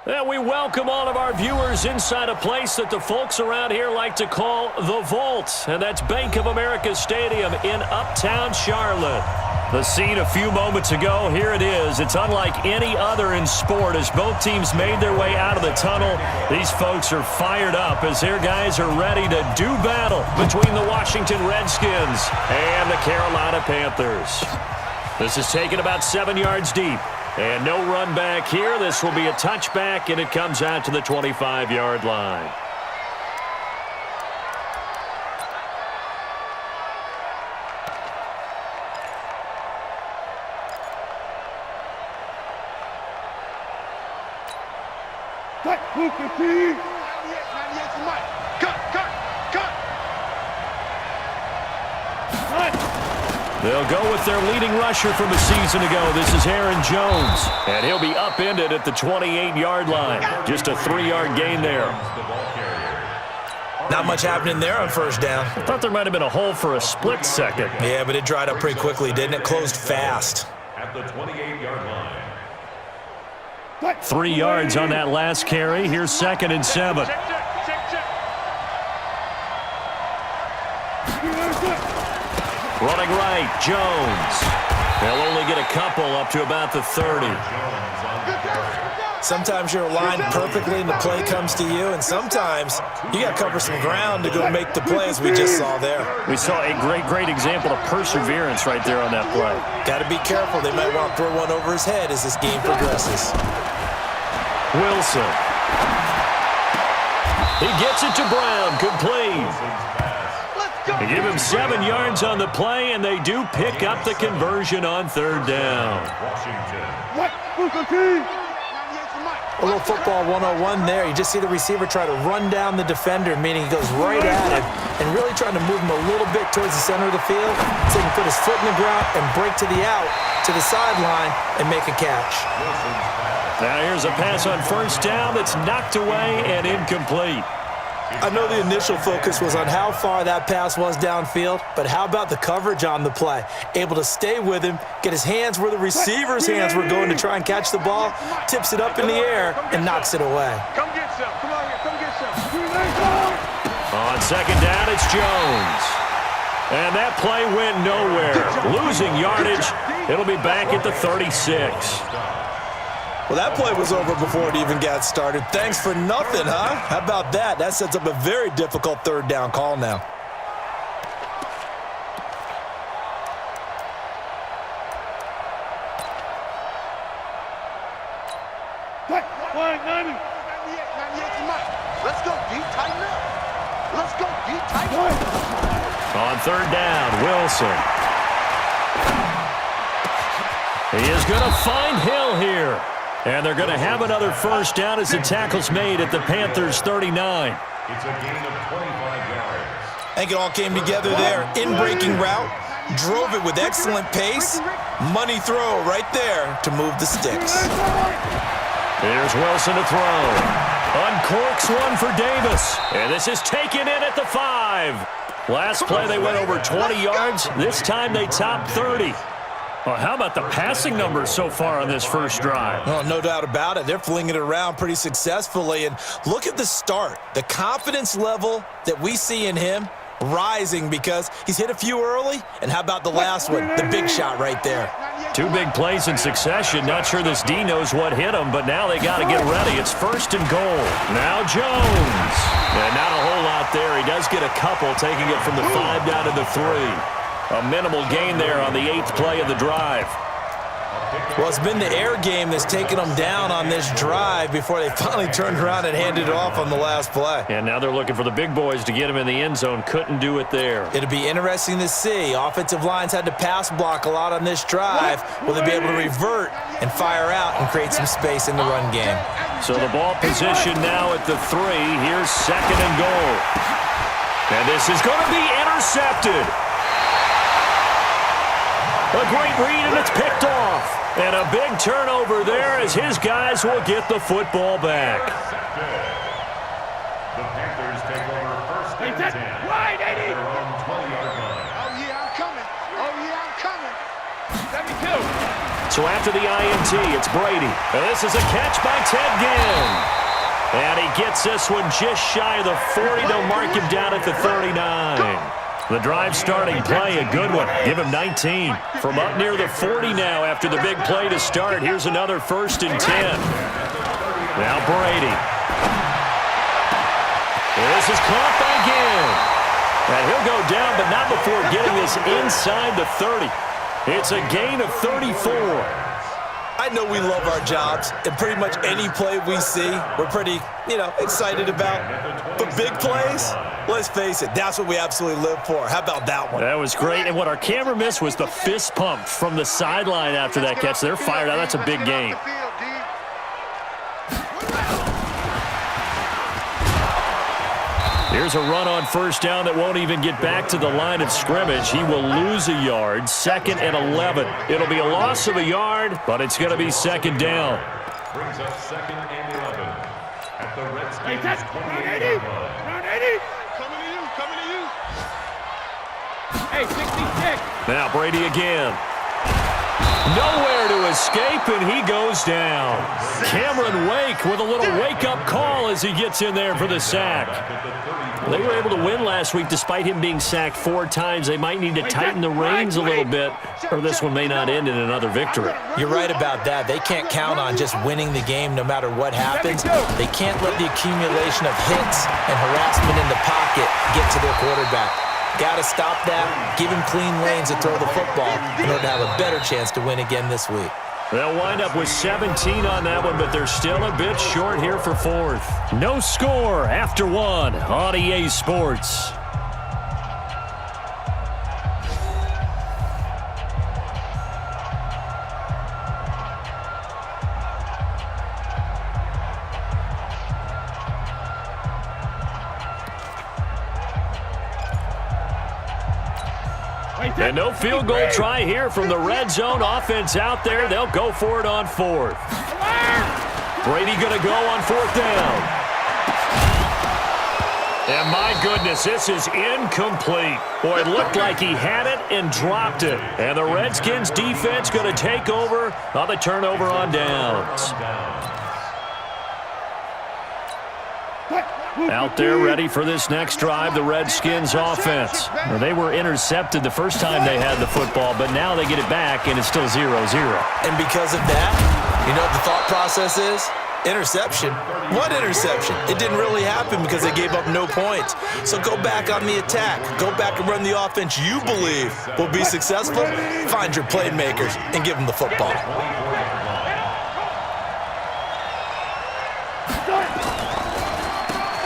And we welcome all of our viewers inside a place that the folks around here like to call the Vault. And that's Bank of America Stadium in Uptown Charlotte. The scene a few moments ago, here it is. It's unlike any other in sport as both teams made their way out of the tunnel. These folks are fired up as their guys are ready to do battle between the Washington Redskins and the Carolina Panthers. This is taken about 7 yards deep. And no run back here. This will be a touchback, and it comes out to the 25-yard line. They'll go with their leading rusher from a season ago. This is Aaron Jones. And he'll be upended at the 28-yard line. Just a 3-yard gain there. Not much happening there on first down. I thought there might have been a hole for a split second. Yeah, but it dried up pretty quickly, didn't it? Closed fast. At the 28-yard line. 3 yards on that last carry. Here's 2nd and 7. Running right, Jones. They'll only get a couple up to about the 30. Sometimes you're aligned perfectly and the play comes to you, and sometimes you got to cover some ground to go make the play, as we just saw there. We saw a great example of perseverance right there on that play. Got to be careful. They might want to throw one over his head as this game progresses. Wilson. He gets it to Brown. Complete. They give him 7 yards on the play, and they do pick up the conversion on 3rd down. A little football 101 there. You just see the receiver try to run down the defender, meaning he goes right at him and really trying to move him a little bit towards the center of the field so he can put his foot in the ground and break to the out, to the sideline, and make a catch. Now here's a pass on 1st down that's knocked away and incomplete. I know the initial focus was on how far that pass was downfield, but how about the coverage on the play? Able to stay with him, get his hands where the receiver's hands were going to try and catch the ball, tips it up in the air, and knocks it away. Come get some. Come on here. Come get some. On 2nd down, it's Jones. And that play went nowhere. Losing yardage. It'll be back at the 36. Well, that play was over before it even got started. Thanks for nothing, huh? How about that? That sets up a very difficult 3rd down call now. Let's go deep, tighten up. Let's go deep, tighten up. On 3rd down, Wilson. He is going to find Hill here. And they're going to have another 1st down as the tackle's made at the Panthers' 39. It's a gain of 25 yards. I think it all came together there. In-breaking route, drove it with excellent pace. Money throw right there to move the sticks. Here's Wilson to throw. Uncorks one for Davis. And this is taken in at the 5. Last play they went over 20 yards. This time they topped 30. Well, how about the passing numbers so far on this first drive? Oh, no doubt about it. They're flinging it around pretty successfully. And look at the start. The confidence level that we see in him rising because he's hit a few early. And how about the last one? The big shot right there. 2 big plays in succession. Not sure this D knows what hit him, but now they got to get ready. It's 1st and goal. Now Jones. And not a whole lot there. He does get a couple, taking it from the 5 down to the 3. A minimal gain there on the 8th play of the drive. Well, it's been the air game that's taken them down on this drive before they finally turned around and handed it off on the last play. And now they're looking for the big boys to get him in the end zone. Couldn't do it there. It'll be interesting to see. Offensive lines had to pass block a lot on this drive. Will they be able to revert and fire out and create some space in the run game? So the ball position now at the 3. Here's 2nd and goal. And this is going to be intercepted. A great read, and it's picked off. And a big turnover there as his guys will get the football back. The Panthers take over 1st and 10. Wide, Eddie. Their own 20-yard line. Oh, yeah, I'm coming. Oh, yeah, I'm coming. 72. So after the INT, it's Brady. And this is a catch by Ted Ginn. And he gets this one just shy of the 40. They'll mark him down at the 39. The drive starting play, a good one. Give him 19. From up near the 40 now after the big play to start. Here's another 1st and 10. Now Brady. This is caught by Ginn. And he'll go down, but not before getting this inside the 30. It's a gain of 34. I know we love our jobs, and pretty much any play we see, we're pretty, excited about. But big plays, let's face it, that's what we absolutely live for. How about that one? That was great, and what our camera missed was the fist pump from the sideline after that catch. They're fired out. That's a big gain. Here's a run on 1st down that won't even get back to the line of scrimmage. He will lose a yard, 2nd and 11. It'll be a loss of a yard, but it's going to be 2nd down. Brings up 2nd and 11 at the Redskins. Run 80. Coming to you. Hey, 66. Now Brady again. Nowhere to escape, and he goes down. Cameron Wake with a little wake-up call as he gets in there for the sack. They were able to win last week despite him being sacked 4 times. They might need to tighten the reins a little bit, or this one may not end in another victory. You're right about that. They can't count on just winning the game no matter what happens. They can't let the accumulation of hits and harassment in the pocket get to their quarterback. Got to stop that, give him clean lanes to throw the football in order to have a better chance to win again this week. They'll wind up with 17 on that one, but they're still a bit short here for 4th. No score after 1 on EA Sports. And no field goal try here from the red zone. Offense out there. They'll go for it on 4th. Brady going to go on 4th down. And my goodness, this is incomplete. Boy, it looked like he had it and dropped it. And the Redskins defense going to take over on the turnover on downs. Out there ready for this next drive, the Redskins offense. Well, they were intercepted the first time they had the football, but now they get it back, and it's still 0-0. And because of that, you know what the thought process is? Interception. What interception? It didn't really happen because they gave up no points. So go back on the attack. Go back and run the offense you believe will be successful. Find your playmakers and give them the football.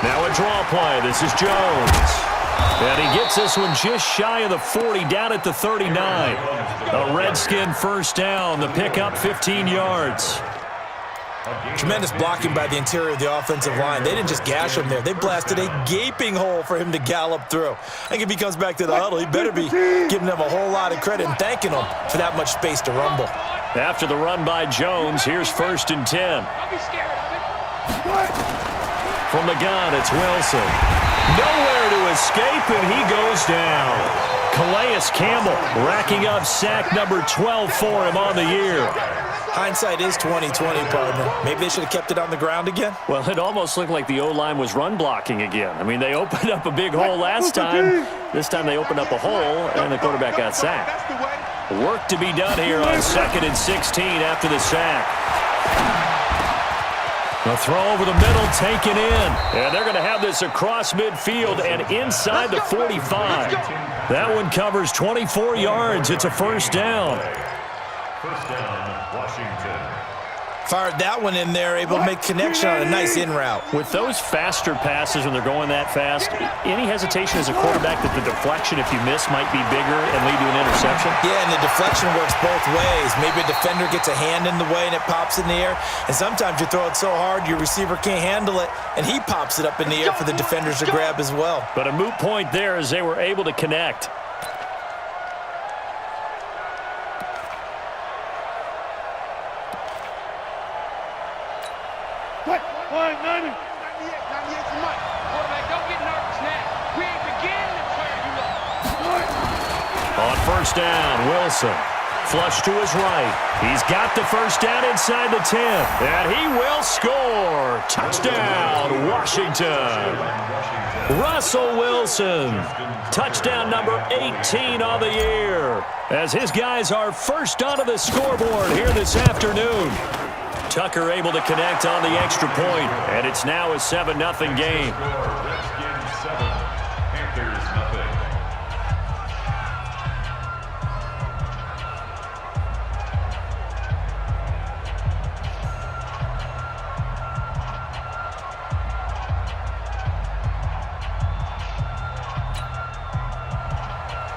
Now a draw play. This is Jones. And he gets this one just shy of the 40, down at the 39. A Redskin 1st down. The pickup 15 yards. Tremendous blocking by the interior of the offensive line. They didn't just gash him there. They blasted a gaping hole for him to gallop through. I think if he comes back to the huddle, he better be giving them a whole lot of credit and thanking them for that much space to rumble. After the run by Jones, here's 1st and 10. From the gun, it's Wilson. Nowhere to escape, and he goes down. Calais Campbell racking up sack number 12 for him on the year. Hindsight is 20/20, partner. Maybe they should have kept it on the ground again. Well, it almost looked like the O-line was run blocking again. I mean, they opened up a big hole last time. This time they opened up a hole, and the quarterback got sacked. Work to be done here on 2nd and 16 after the sack. A throw over the middle, taken in. And they're going to have this across midfield and inside the 45. That one covers 24 yards. It's a 1st down. 1st down, Washington. Fired that one in there, able to make connection on a nice in route. With those faster passes when they're going that fast, any hesitation as a quarterback that the deflection, if you miss, might be bigger and lead to an interception? Yeah, and the deflection works both ways. Maybe a defender gets a hand in the way and it pops in the air. And sometimes you throw it so hard your receiver can't handle it, and he pops it up in the air for the defenders to grab as well. But a moot point there as they were able to connect. On 1st down, Wilson flush to his right. He's got the first down inside the 10. And he will score. Touchdown, Washington. Russell Wilson. Touchdown number 18 on the year. As his guys are first onto the scoreboard here this afternoon. Tucker able to connect on the extra point, and it's now a 7-0 game. Redskins 7, Panthers nothing.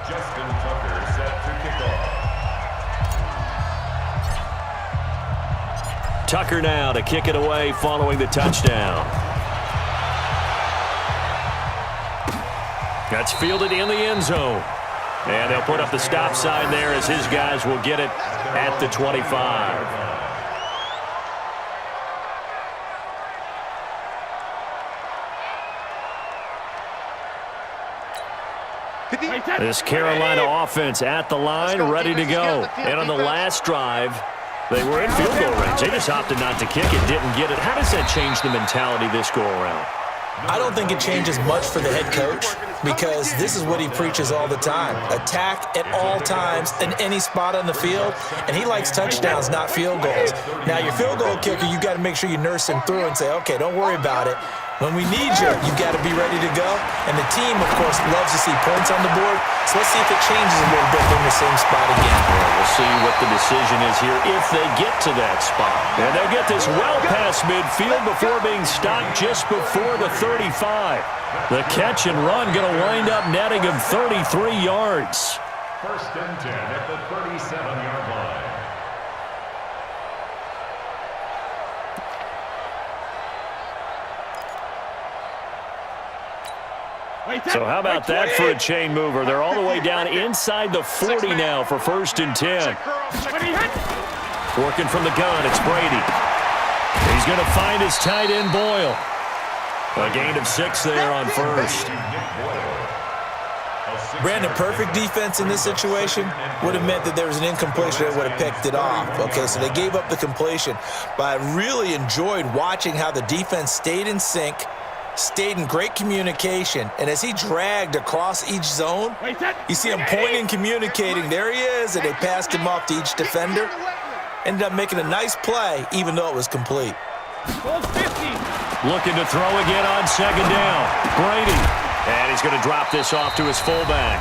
Justin Tucker set to kick off. Tucker now to kick it away following the touchdown. That's fielded in the end zone. And they'll put up the stop sign there as his guys will get it at the 25. This Carolina offense at the line, ready to go. And on the last drive, they were in field goal range. They just opted not to kick it, didn't get it. How does that change the mentality this go-around? I don't think it changes much for the head coach because this is what he preaches all the time. Attack at all times in any spot on the field, and he likes touchdowns, not field goals. Now, your field goal kicker, you got to make sure you nurse him through and say, okay, don't worry about it. When we need you, you got to be ready to go. And the team, of course, loves to see points on the board. So let's see if it changes a little bit in the same spot again. Well, we'll see what the decision is here if they get to that spot. And they'll get this well past midfield before being stopped just before the 35. The catch and run going to wind up netting him 33 yards. First and 10 at the 37-yard line. So how about that for a chain mover? They're all the way down inside the 40 now for first and 10. Working from the gun, it's Brady. He's going to find his tight end, Boyle. A gain of 6 there on first. Brandon, perfect defense in this situation would have meant that there was an incompletion that would have picked it off. Okay, so they gave up the completion. But I really enjoyed watching how the defense stayed in sync, stayed in great communication, and as he dragged across each zone, you see him pointing, communicating. There he is, and they passed him off to each defender. Ended up making a nice play, even though it was complete. Looking to throw again on second down. Brady. And he's going to drop this off to his fullback.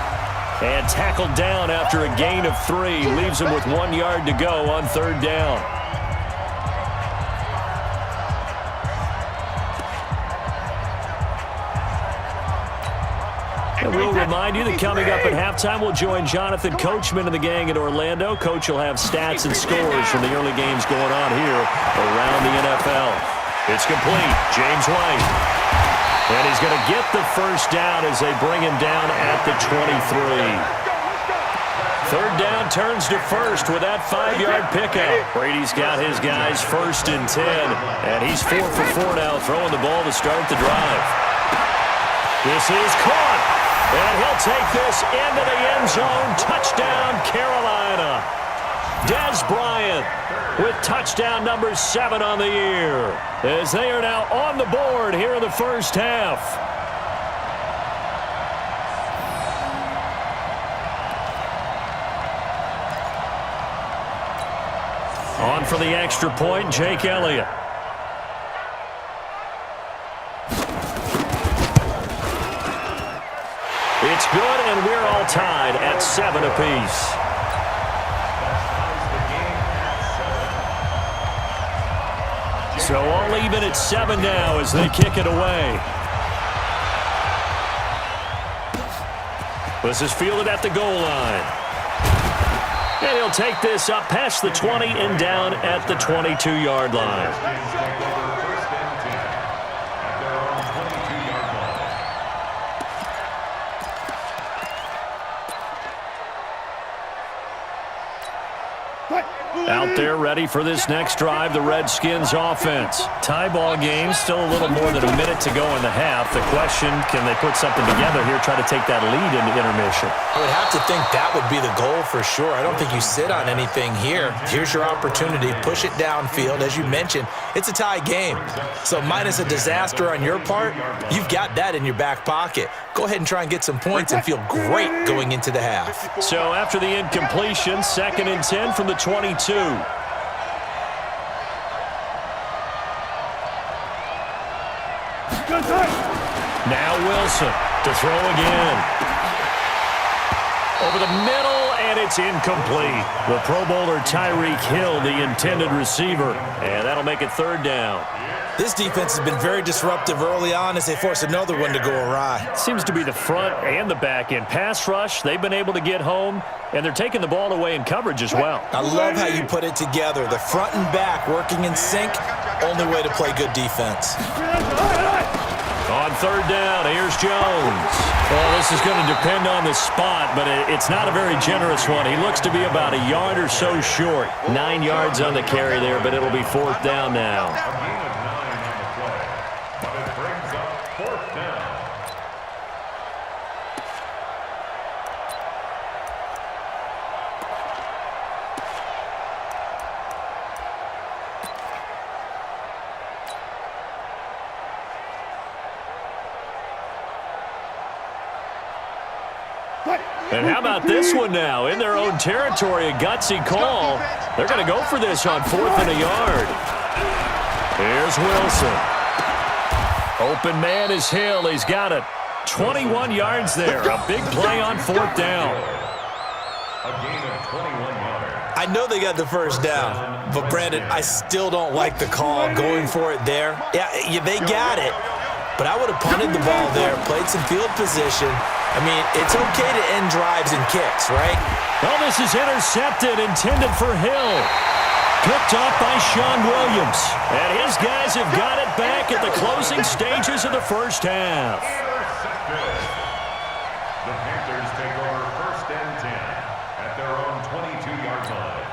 And tackled down after a gain of 3. Leaves him with 1 yard to go on third down. And we'll remind you that coming up at halftime, we'll join Jonathan Coachman and the gang in Orlando. Coach will have stats and scores from the early games going on here around the NFL. It's complete. James White. And he's going to get the first down as they bring him down at the 23. Third down turns to first with that 5-yard pickup. Brady's got his guys first and 10. And he's 4 for 4 now, throwing the ball to start the drive. This is caught. And he'll take this into the end zone. Touchdown, Carolina. Dez Bryant with touchdown number 7 on the year, as they are now on the board here in the first half. On for the extra point, Jake Elliott. It's good, and we're all tied at 7 apiece. So all even at 7 now as they kick it away. This is fielded at the goal line. And he'll take this up past the 20 and down at the 22-yard line. Out there ready for this next drive, the Redskins offense. Tie ball game, still a little more than a minute to go in the half. The question, can they put something together here, try to take that lead into intermission? I would have to think that would be the goal for sure. I don't think you sit on anything here. Here's your opportunity. Push it downfield. As you mentioned, it's a tie game. So minus a disaster on your part, you've got that in your back pocket. Go ahead and try and get some points and feel great going into the half. So after the incompletion, 2nd and 10 from the 22. Now Wilson to throw again. Over the middle, and it's incomplete. The Pro Bowler Tyreek Hill, the intended receiver, and that'll make it 3rd down. This defense has been very disruptive early on as they force another one to go awry. Seems to be the front and the back end. Pass rush, they've been able to get home, and they're taking the ball away in coverage as well. I love how you put it together. The front and back working in sync, only way to play good defense. On 3rd down, here's Jones. Well, this is going to depend on the spot, but it's not a very generous one. He looks to be about a yard or so short. 9 yards on the carry there, but it'll be 4th down now. And how about this one now? In their own territory, a gutsy call. They're going to go for this on 4th and a yard. Here's Wilson. Open man is Hill. He's got it. 21 yards there. A big play on 4th down. A gain of 21 yards. I know they got the 1st down, but Brandon, I still don't like the call going for it there. Yeah, they got it, but I would have punted the ball there, played some field position. I mean, it's okay to end drives and kicks, right? Well, this is intercepted, intended for Hill. Picked off by Sean Williams. And his guys have got it back at the closing stages of the 1st half. The Panthers take over 1st and 10 at their own 22-yard line.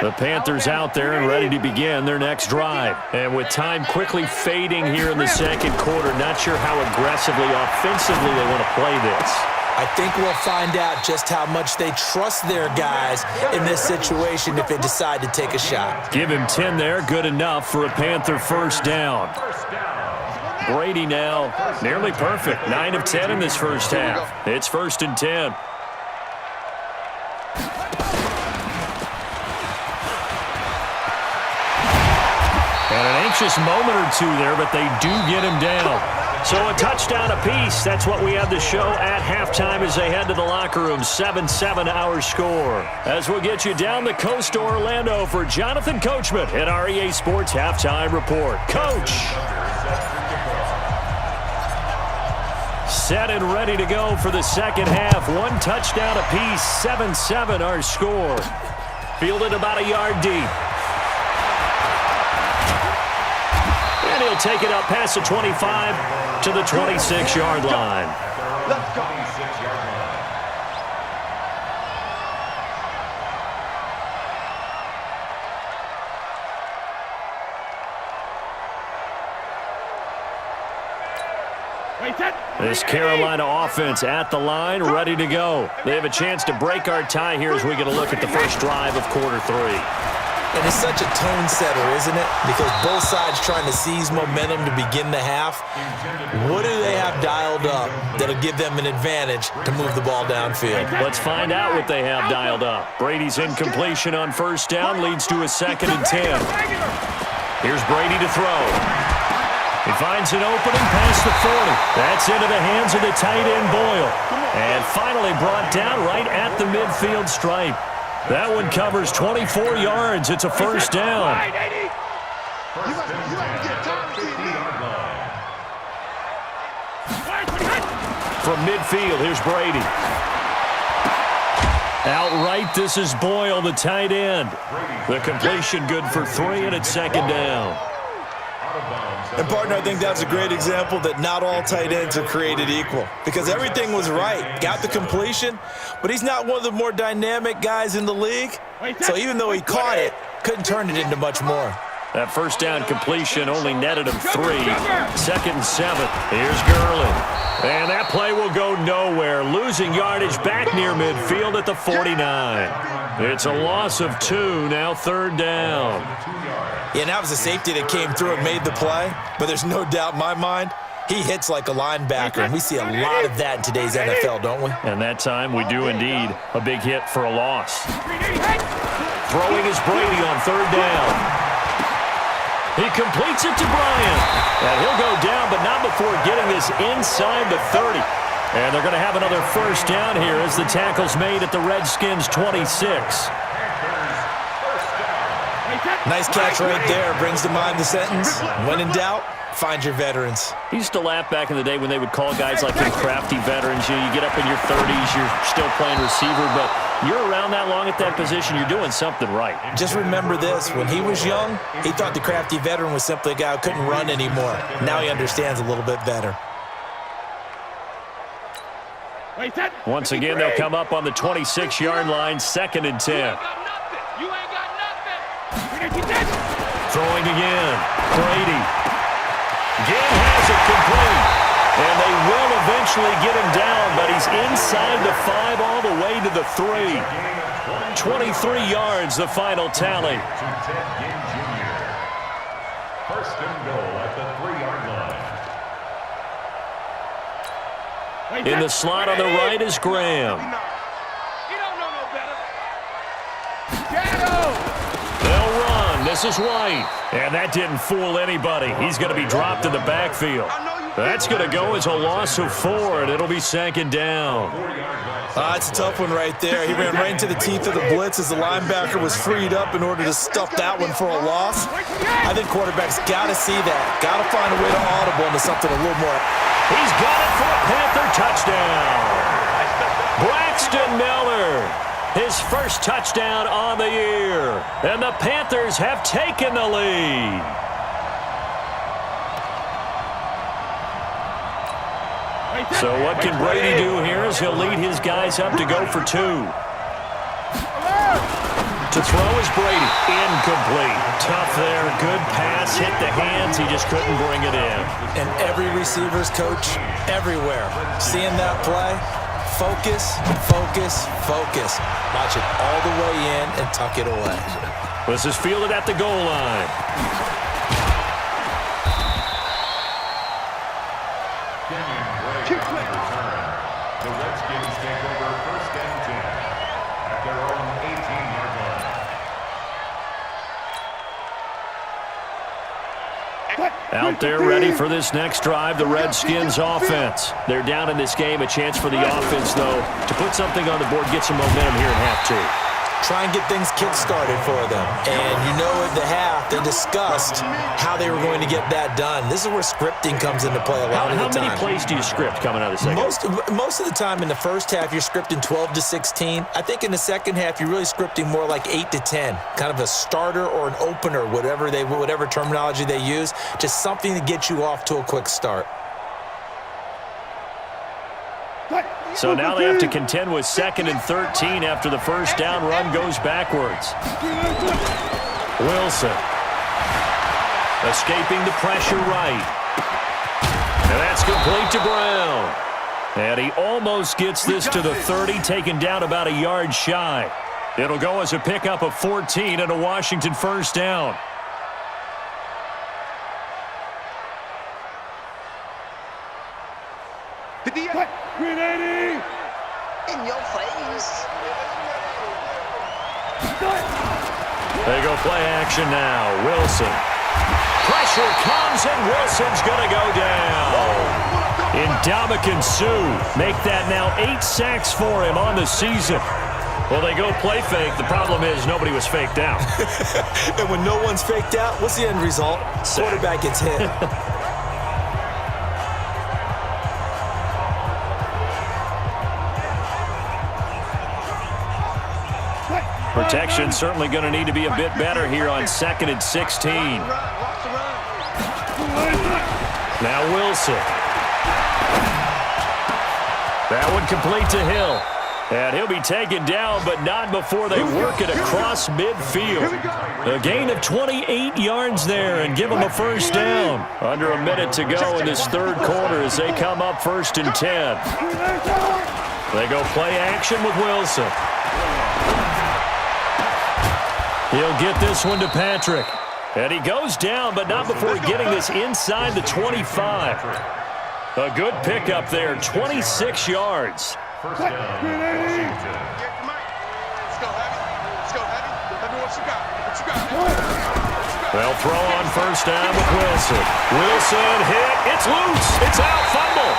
The Panthers out there and ready to begin their next drive. And with time quickly fading here in the 2nd quarter, not sure how aggressively, offensively they want to play this. I think we'll find out just how much they trust their guys in this situation if they decide to take a shot. Give him 10 there, good enough for a Panther 1st down. Brady now nearly perfect, 9 of 10 in this 1st half. It's 1st and 10. And an anxious moment or two there, but they do get him down. So a touchdown apiece. That's what we have to show at halftime as they head to the locker room. 7-7 our score. As we'll get you down the coast to Orlando for Jonathan Coachman at our EA Sports Halftime Report. Coach. Set and ready to go for the 2nd half. 1 touchdown apiece. 7-7 our score. Fielded about a yard deep. And he'll take it up past the 25 to the 26-yard line. Let's go. 26-yard line. This Carolina offense at the line, ready to go. They have a chance to break our tie here as we get a look at the 1st drive of quarter 3. And it's such a tone setter, isn't it? Because both sides trying to seize momentum to begin the half. What do they have dialed up that'll give them an advantage to move the ball downfield? Let's find out what they have dialed up. Brady's incompletion on 1st down leads to a 2nd and 10. Here's Brady to throw. He finds an opening past the 40. That's into the hands of the tight end Boyle. And finally brought down right at the midfield stripe. That one covers 24 yards. It's a 1st down. From midfield, here's Brady. Outright, this is Boyle, the tight end. The completion good for 3, and it's 2nd down. And, partner, I think that's a great example that not all tight ends are created equal because everything was right. Got the completion, but he's not one of the more dynamic guys in the league. So even though he caught it, couldn't turn it into much more. That first down completion only netted him 3. 2nd and 7. Here's Gurley. And that play will go nowhere. Losing yardage back near midfield at the 49. It's a loss of 2, now 3rd down. Yeah, and that was a safety that came through and made the play. But there's no doubt in my mind, he hits like a linebacker. And we see a lot of that in today's NFL, don't we? And that time we do indeed. A big hit for a loss. Throwing is Brady on 3rd down. He completes it to Bryant. And he'll go down, but not before getting this inside the 30. And they're going to have another first down here as the tackle's made at the Redskins' 26. Nice catch right there. Brings to mind the sentence, when in doubt, find your veterans. I used to laugh back in the day when they would call guys like him crafty veterans. You get up in your 30s, you're still playing receiver, but you're around that long at that position, you're doing something right. Just remember this. When he was young, he thought the crafty veteran was simply a guy who couldn't run anymore. Now he understands a little bit better. Once again, they'll come up on the 26-yard line, 2nd and 10. Throwing again. Brady. Again has it complete. And they will eventually get him down, but he's inside the 5 all the way to the 3. 23 yards, the final tally. First and goal at the 3-yard line. In the slot on the right is Graham. They'll run. This is White. And that didn't fool anybody. He's going to be dropped in the backfield. That's going to go as a loss of 4, and it'll be 2nd down. It's a tough one right there. He ran right into the teeth of the blitz as the linebacker was freed up in order to stuff that one for a loss. I think quarterbacks got to see that. Got to find a way to audible into something a little more. He's got it for a Panther touchdown. Braxton Miller, his first touchdown on the year. And the Panthers have taken the lead. So what can Brady do here as he'll lead his guys up to go for 2. To throw is Brady. Incomplete. Tough there. Good pass. Hit the hands. He just couldn't bring it in. And every receiver's coach everywhere. Seeing that play, focus, focus, focus. Watch it all the way in and tuck it away. This is fielded at the goal line. The Redskins take over 1st and 10 at their own 18-yard line. Out there ready for this next drive, the Redskins offense. They're down in this game. A chance for the offense, though, to put something on the board, get some momentum here in half 2. Try and get things kick-started for them. And you know at the half, they discussed how they were going to get that done. This is where scripting comes into play a lot of the time. How many plays do you script coming out of the second? Most of the time in the first half, you're scripting 12 to 16. I think in the second half, you're really scripting more like 8 to 10. Kind of a starter or an opener, whatever terminology they use. Just something to get you off to a quick start. So now they have to contend with 2nd and 13 after the first down run goes backwards. Wilson. Escaping the pressure right. And that's complete to Brown. And he almost gets this to the 30, taken down about a yard shy. It'll go as a pickup of 14 and a Washington first down. In your face. They go play action now. Wilson. Pressure comes, and Wilson's going to go down. Ndamukong Suh make that now 8 sacks for him on the season. Well, they go play fake. The problem is nobody was faked out. And when no one's faked out, what's the end result? Quarterback gets hit. Protection certainly going to need to be a bit better here on 2nd and 16. Now Wilson. That one complete to Hill. And he'll be taken down, but not before they work it across midfield. A gain of 28 yards there and give them a first down. Under a minute to go in this third quarter as they come up 1st and 10. They go play action with Wilson. He'll get this one to Patrick. And he goes down, but not before getting this inside the 25. A good pickup there, 26 yards. First down, Washington. Let's go, heavy. Let's go, heavy. Let me what you got. What you got? They'll throw on first down with Wilson. Wilson hit. It's loose. It's out. Fumble.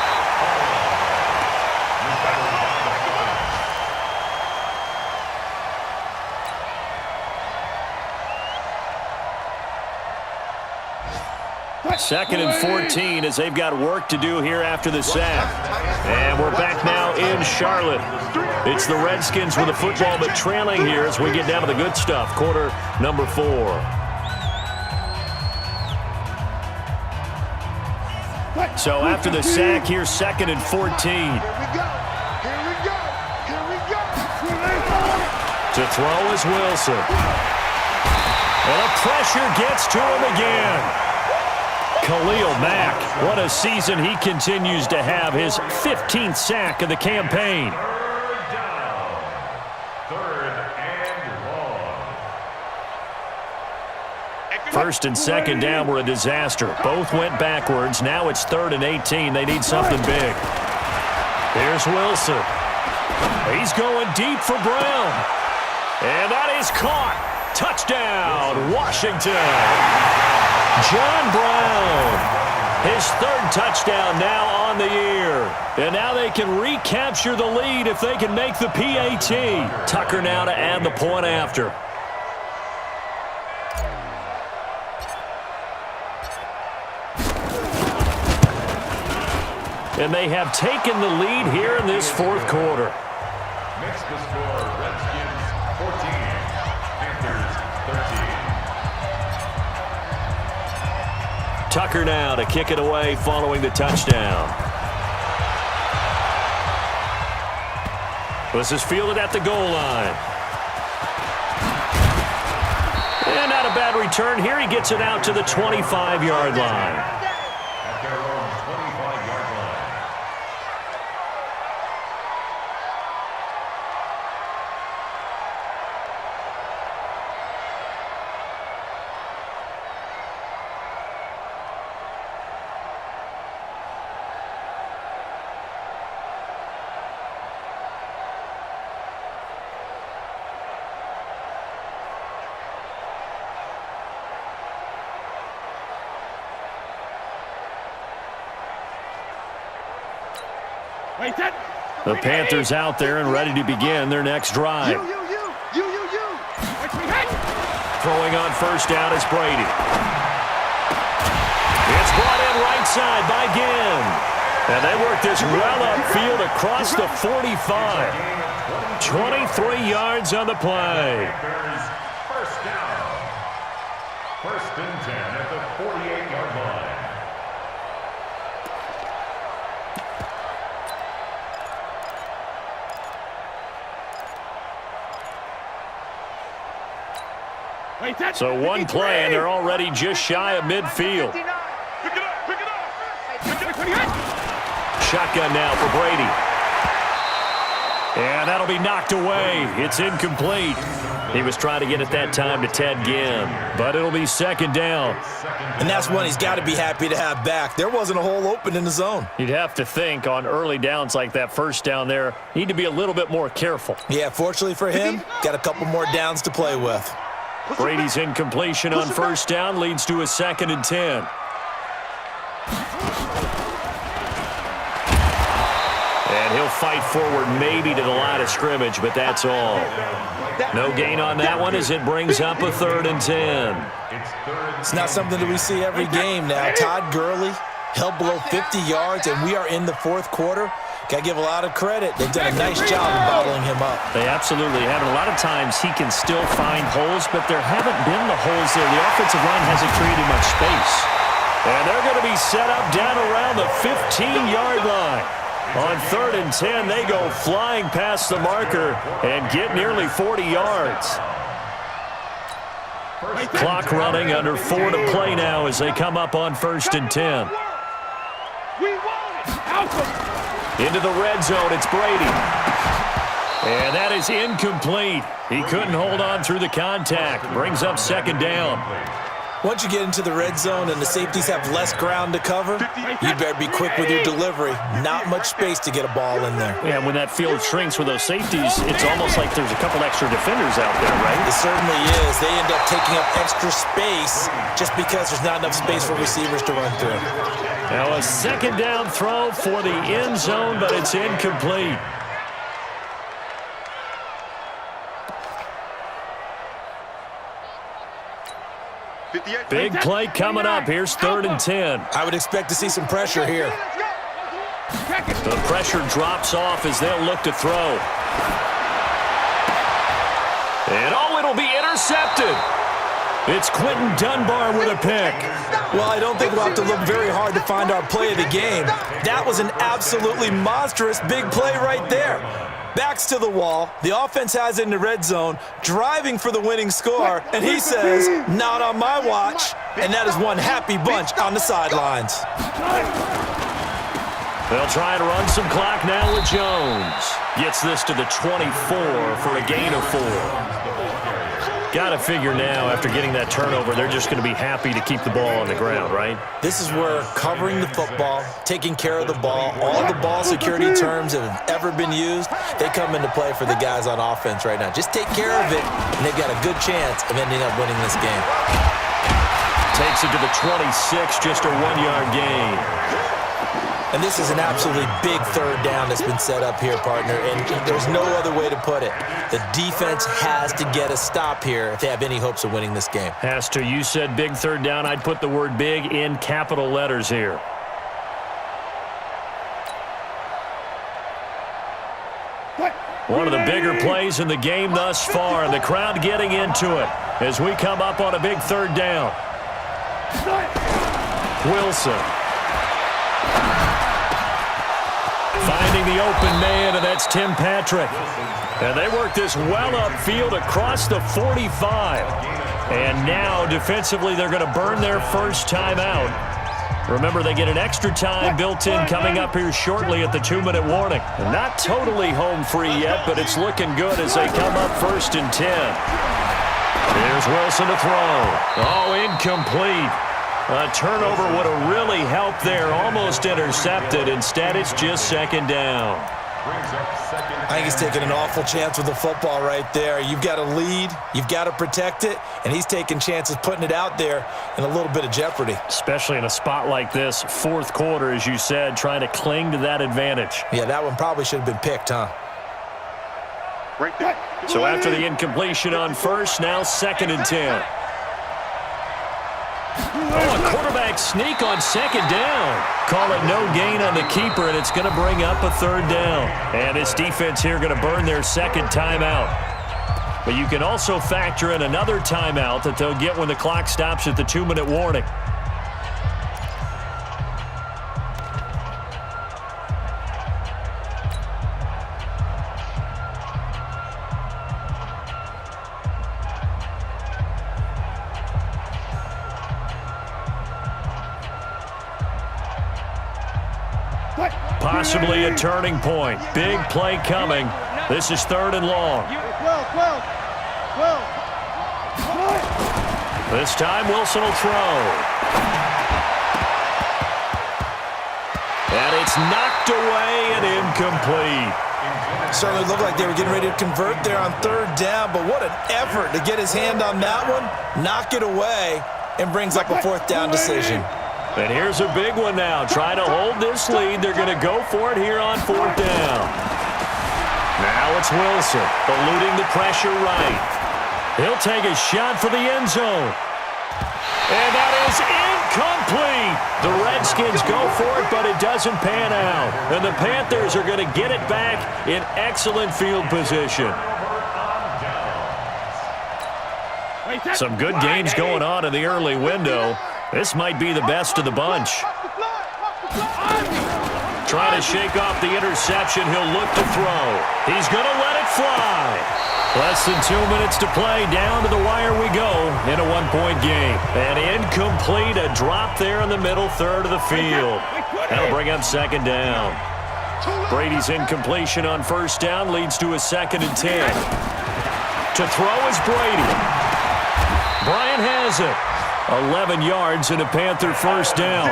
Second and 14 as they've got work to do here after the sack. And we're back now in Charlotte. It's the Redskins with the football, but trailing here as we get down to the good stuff. Quarter number 4. So after the sack, here's 2nd and 14. Here we go. Here we go. Here we go. To throw is Wilson. And the pressure gets to him again. Khalil Mack, what a season he continues to have. His 15th sack of the campaign. Third down. 3rd and 1. 1st and 2nd down were a disaster. Both went backwards. Now it's 3rd and 18. They need something big. Here's Wilson. He's going deep for Brown. And that is caught. Touchdown, Washington. John Brown, his 3rd touchdown now on the year. And now they can recapture the lead if they can make the PAT. Tucker now to add the point after. And they have taken the lead here in this 4th quarter. Makes the score Redskins 14, Panthers 13. Tucker now to kick it away following the touchdown. This is fielded at the goal line. And not a bad return here. He gets it out to the 25-yard line. At their own 25-yard line. The Panthers out there and ready to begin their next drive. Throwing on first down is Brady. It's brought in right side by Ginn. And they work this well upfield across the 45. 23 yards on the play. First down. 1st and 10 at the 48-yard line. So one play, and they're already just shy of midfield. Shotgun now for Brady. And that'll be knocked away. It's incomplete. He was trying to get it that time to Ted Ginn, but it'll be 2nd down. And that's one he's got to be happy to have back. There wasn't a hole open in the zone. You'd have to think on early downs like that first down there, need to be a little bit more careful. Yeah, fortunately for him, got a couple more downs to play with. Brady's incompletion on first down leads to a 2nd and 10. And he'll fight forward maybe to the line of scrimmage, but that's all. No gain on that one as it brings up a 3rd and 10. It's not something that we see every game now. Todd Gurley held below 50 yards, and we are in the 4th quarter. Got to give a lot of credit. They've done a nice job of bottling him up. They absolutely have. And a lot of times he can still find holes, but there haven't been the holes there. The offensive line hasn't created much space. And they're going to be set up down around the 15-yard line. On 3rd and 10, they go flying past the marker and get nearly 40 yards. Clock running, under 4 to play now as they come up on 1st and 10. Into the red zone, it's Brady. And that is incomplete. He couldn't hold on through the contact. Brings up 2nd down. Once you get into the red zone and the safeties have less ground to cover, you better be quick with your delivery. Not much space to get a ball in there. Yeah, when that field shrinks with those safeties, it's almost like there's a couple extra defenders out there, right? It certainly is. They end up taking up extra space just because there's not enough space for receivers to run through. Now a 2nd down throw for the end zone, but it's incomplete. Big play coming up. Here's 3rd and 10. I would expect to see some pressure here. The pressure drops off as they'll look to throw. And it'll be intercepted. It's Quentin Dunbar with a pick. Well, I don't think we'll have to look very hard to find our play of the game. That was an absolutely monstrous big play right there. Backs to the wall. The offense has it in the red zone, driving for the winning score, and he says, not on my watch. And that is one happy bunch on the sidelines. They'll try to run some clock now with Jones. Gets this to the 24 for a gain of 4. Got to figure now, after getting that turnover, they're just going to be happy to keep the ball on the ground, right? This is where covering the football, taking care of the ball, all the ball security terms that have ever been used, they come into play for the guys on offense right now. Just take care of it, and they've got a good chance of ending up winning this game. Takes it to the 26, just a 1-yard gain. And this is an absolutely big 3rd down that's been set up here, partner, and there's no other way to put it. The defense has to get a stop here if they have any hopes of winning this game. Has to. You said big 3rd down. I'd put the word big in capital letters here. One of the bigger plays in the game thus far, and the crowd getting into it as we come up on a big 3rd down. Wilson. Finding the open man, and that's Tim Patrick. And they work this well upfield across the 45. And now, defensively, they're going to burn their first timeout. Remember, they get an extra time built in coming up here shortly at the 2-minute warning. And not totally home free yet, but it's looking good as they come up 1st and 10. Here's Wilson to throw. Oh, incomplete. A turnover would have really helped there, almost intercepted. Instead, it's just 2nd down. I think he's taking an awful chance with the football right there. You've got to lead, you've got to protect it, and he's taking chances putting it out there in a little bit of jeopardy. Especially in a spot like this, 4th quarter, as you said, trying to cling to that advantage. Yeah, that one probably should have been picked, huh? So after the incompletion on 1st, now 2nd and 10. Oh, a quarterback sneak on 2nd down. Call it no gain on the keeper, and it's going to bring up a 3rd down. And this defense here going to burn their 2nd timeout. But you can also factor in another timeout that they'll get when the clock stops at the 2-minute warning. Possibly a turning point. Big play coming. This is 3rd and long. This time Wilson will throw. And it's knocked away and incomplete. Certainly looked like they were getting ready to convert there on 3rd down, but what an effort to get his hand on that one, knock it away, and brings up a 4th down decision. And here's a big one now. Trying to hold this lead. They're going to go for it here on 4th down. Now it's Wilson, eluding the pressure right. He'll take a shot for the end zone. And that is incomplete. The Redskins go for it, but it doesn't pan out. And the Panthers are going to get it back in excellent field position. Some good games going on in the early window. This might be the best of the bunch. Trying to shake off the interception. He'll look to throw. He's going to let it fly. Less than 2 minutes to play. Down to the wire we go in a one-point game. An incomplete, a drop there in the middle third of the field. That'll bring up second down. Brady's incompletion on first down leads to a 2nd and 10. To throw is Brady. Bryant has it. 11 yards and a Panther first down.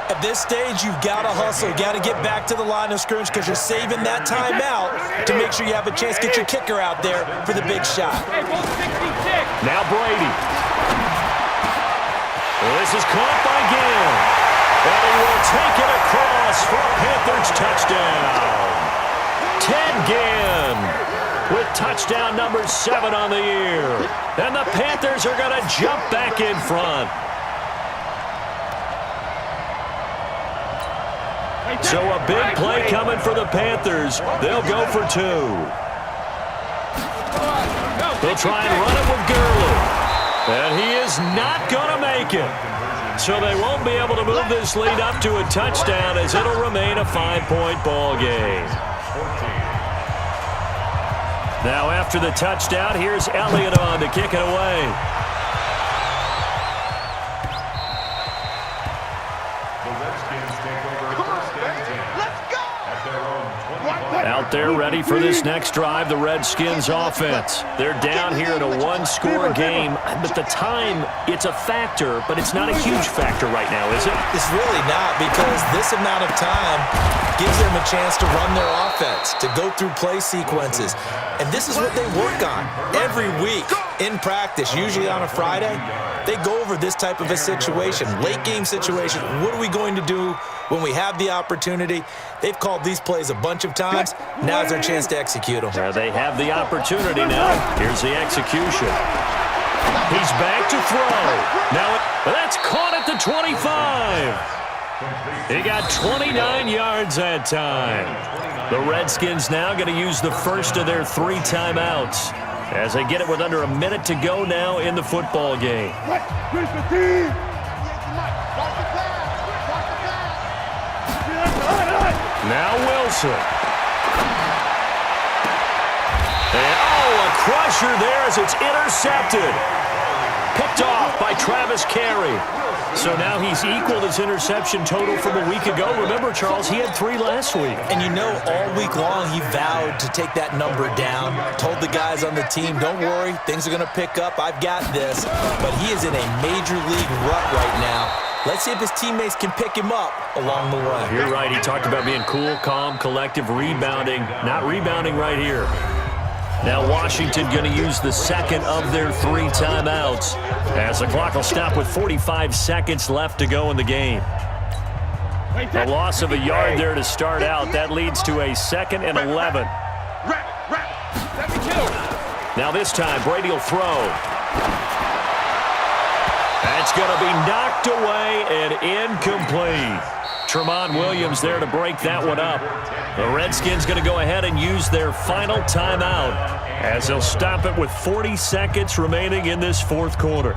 At this stage, you've got to hustle. You've got to get back to the line of scrimmage because you're saving that timeout to make sure you have a chance to get your kicker out there for the big shot. Now Brady. This is caught by Gill. And he will take it across for a Panthers touchdown. Ted Ginn with touchdown number 7 on the year. And the Panthers are going to jump back in front. So a big play coming for the Panthers. They'll go for 2. They'll try and run it with Gurley. And he is not going to make it. So they won't be able to move this lead up to a touchdown as it'll remain a 5-point ball game. Now after the touchdown, here's Elliott on to kick it away. Out there ready for this next drive, the Redskins offense. They're down here in a one-score game, but the time, it's a factor, but it's not a huge factor right now, is it? It's really not, because this amount of time gives them a chance to run their offense, to go through play sequences. And this is what they work on every week in practice, usually on a Friday. They go over this type of a situation, late game situation. What are we going to do when we have the opportunity? They've called these plays a bunch of times. Now's their chance to execute them. They have the opportunity now. Here's the execution. He's back to throw. Now that's caught at the 25. He got 29 yards that time. The Redskins now going to use the first of their 3 timeouts as they get it with under a minute to go now in the football game. Now Wilson. And, a crusher there as it's intercepted. Picked off by Travis Carey. So now he's equaled his interception total from a week ago. Remember, Charles, he had 3 last week. And you know, all week long he vowed to take that number down. Told the guys on the team, don't worry, things are going to pick up. I've got this. But he is in a major league rut right now. Let's see if his teammates can pick him up along the way. You're right. He talked about being cool, calm, collective, rebounding. Not rebounding right here. Now Washington going to use the second of their 3 timeouts as the clock will stop with 45 seconds left to go in the game. A loss of a yard there to start out. That leads to a 2nd and 11. Now this time, Brady will throw. That's going to be knocked away and incomplete. Tramon Williams there to break that one up. The Redskins going to go ahead and use their final timeout as they'll stop it with 40 seconds remaining in this 4th quarter.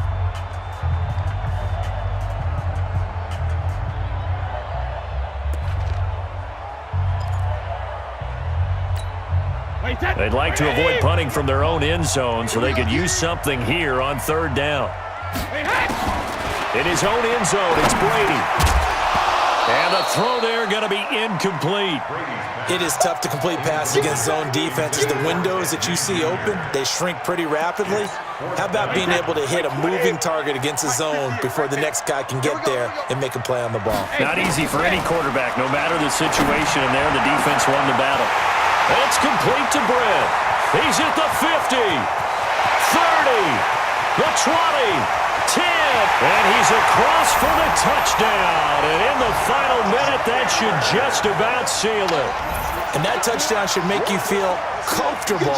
They'd like to avoid punting from their own end zone so they could use something here on 3rd down. In his own end zone, it's Brady. And the throw there going to be incomplete. It is tough to complete passes against zone defenses. The windows that you see open, they shrink pretty rapidly. How about being able to hit a moving target against a zone before the next guy can get there and make a play on the ball? Not easy for any quarterback, no matter the situation, and there the defense won the battle. It's complete to Brett. He's at the 50, 30, the 20. 10, and he's across for the touchdown. And in the final minute, that should just about seal it. And that touchdown should make you feel comfortable.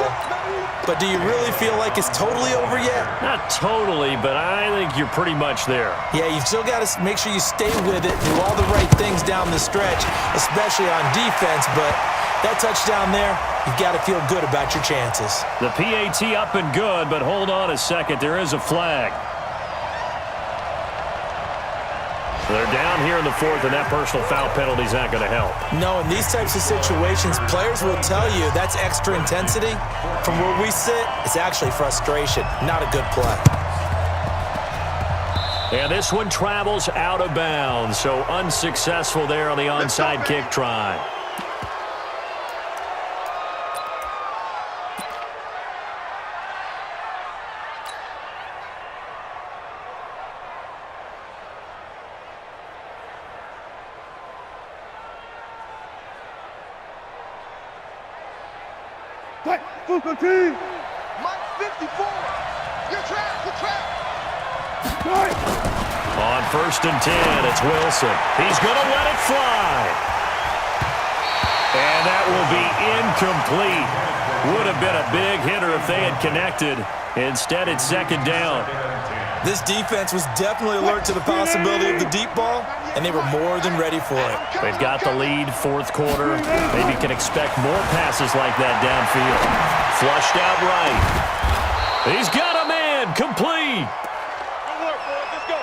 But do you really feel like it's totally over yet? Not totally, but I think you're pretty much there. Yeah, you've still got to make sure you stay with it, do all the right things down the stretch, especially on defense. But that touchdown there, you've got to feel good about your chances. The PAT up and good, but hold on a second. There is a flag. They're down here in the fourth, and that personal foul penalty is not going to help. No, in these types of situations, players will tell you that's extra intensity. From where we sit, it's actually frustration, not a good play. And this one travels out of bounds, so unsuccessful there on the onside kick try. Mike 54. You're trapped. On 1st and 10, it's Wilson. He's going to let it fly. And that will be incomplete. Would have been a big hitter if they had connected. Instead, it's 2nd down. This defense was definitely alert to the possibility of the deep ball, and they were more than ready for it. They've got the lead, 4th quarter. Maybe can expect more passes like that downfield. Flushed out right. He's got a man, complete. Good work, boys. Let's go.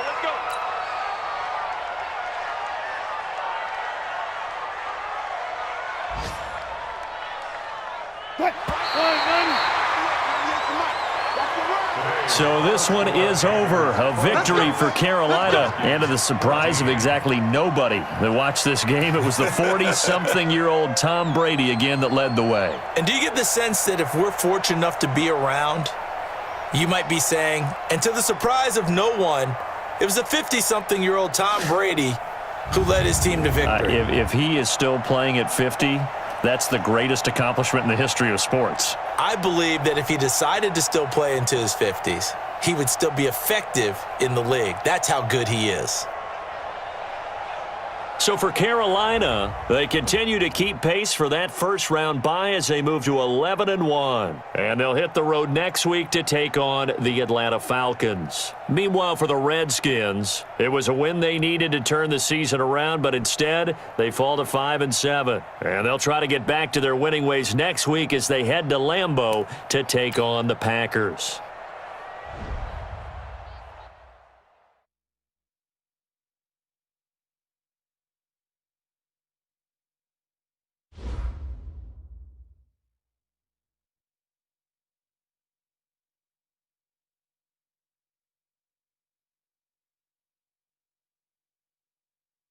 So this one is over. A victory for Carolina. And to the surprise of exactly nobody that watched this game, it was the 40-something-year-old Tom Brady again that led the way. And do you get the sense that if we're fortunate enough to be around, you might be saying, and to the surprise of no one, it was a 50-something-year-old Tom Brady who led his team to victory. If he is still playing at 50, that's the greatest accomplishment in the history of sports. I believe that if he decided to still play into his 50s, he would still be effective in the league. That's how good he is. So for Carolina, they continue to keep pace for that first-round bye as they move to 11-1. And they'll hit the road next week to take on the Atlanta Falcons. Meanwhile, for the Redskins, it was a win they needed to turn the season around, but instead, they fall to 5-7. And they'll try to get back to their winning ways next week as they head to Lambeau to take on the Packers.